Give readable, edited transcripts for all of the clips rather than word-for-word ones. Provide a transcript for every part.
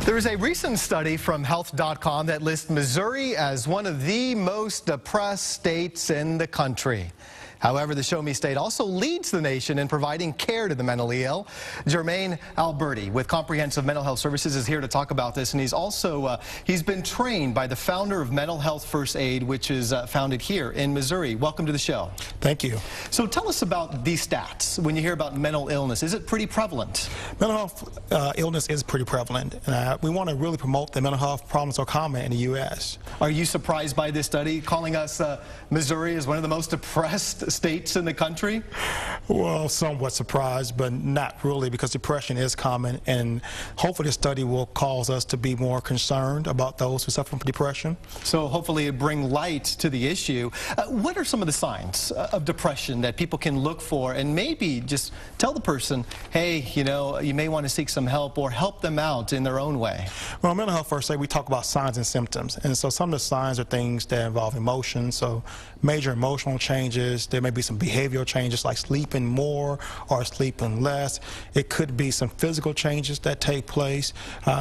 There is a recent study from health.com that lists Missouri as one of the most depressed states in the country. However, the Show Me State also leads the nation in providing care to the mentally ill. Jermane Alberty with Comprehensive Mental Health Services is here to talk about this, and he's also he's been trained by the founder of Mental Health First Aid, which is founded here in Missouri. Welcome to the show. Thank you. So tell us about these stats. When you hear about mental illness, is it pretty prevalent? Mental health illness is pretty prevalent. We want to really promote the mental health problems are common in the U.S. Are you surprised by this study, calling us Missouri as one of the most depressed states in the country? Well, somewhat surprised, but not really, because depression is common, and hopefully this study will cause us to be more concerned about those who suffer from depression. So hopefully it bring light to the issue. What are some of the signs of depression that people can look for, and maybe just tell the person, hey, you know, you may want to seek some help, or help them out in their own way? Well, in Mental Health First Aid, we talk about signs and symptoms, and so some of the signs are things that involve emotions, so major emotional changes. There may be some behavioral changes like sleeping more or sleeping less. It could be some physical changes that take place.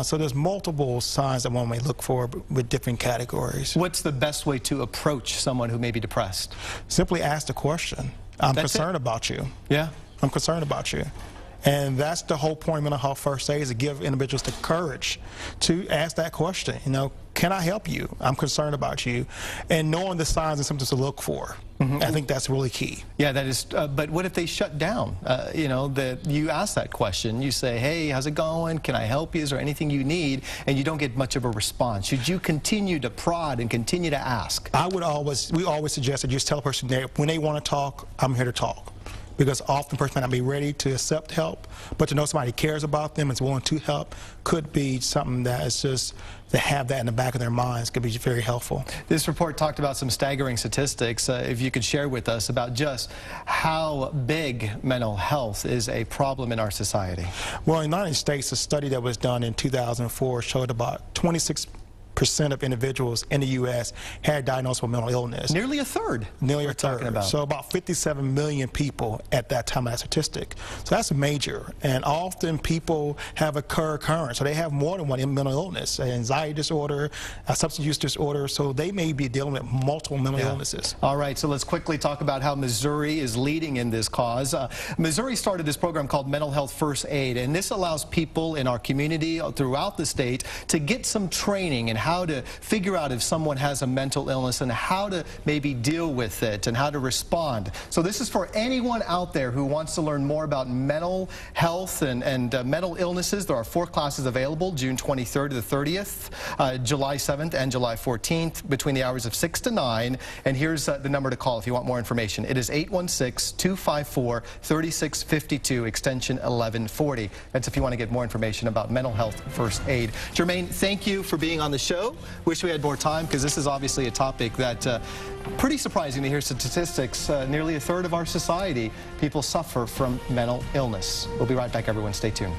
So there's multiple signs that one may look for with different categories. What's the best way to approach someone who may be depressed? Simply ask the question, I'm concerned about you. Yeah. I'm concerned about you. And that's the whole point of Mental Health First Aid, is to give individuals the courage to ask that question. You know, can I help you? I'm concerned about you. And knowing the signs and symptoms to look for. I think that's really key. Yeah, that is. But what if they shut down? You know, that you ask that question. You say, hey, how's it going? Can I help you? Is there anything you need? And you don't get much of a response. Should you continue to prod and continue to ask? We always suggest that you just tell a person that when they want to talk, I'm here to talk. Because often a person might not be ready to accept help, but to know somebody cares about them and is willing to help could be something that is just, to have that in the back of their minds could be very helpful. This report talked about some staggering statistics. If you could share with us about just how big mental health is a problem in our society. Well, in the United States, a study that was done in 2004 showed about 26% of individuals in the U.S. had diagnosed with mental illness. Nearly a third. Nearly a third. So about 57 million people at that time of that statistic. So that's major. And often people have a co-occurrence. So they have more than one mental illness, an anxiety disorder, a substance use disorder. So they may be dealing with multiple mental illnesses. All right, so let's quickly talk about how Missouri is leading in this cause. Missouri started this program called Mental Health First Aid, and this allows people in our community throughout the state to get some training in how to figure out if someone has a mental illness and how to maybe deal with it and how to respond. So this is for anyone out there who wants to learn more about mental health and mental illnesses. There are 4 classes available, June 23rd to the 30th, July 7th and July 14th, between the hours of 6 to 9. And here's the number to call if you want more information. It is 816-254-3652, extension 1140. That's if you want to get more information about Mental Health First Aid. Jermane, thank you for being on the show. Wish we had more time, because this is obviously a topic that pretty surprising to hear statistics. Nearly a third of our society, people suffer from mental illness. We'll be right back, everyone. Stay tuned.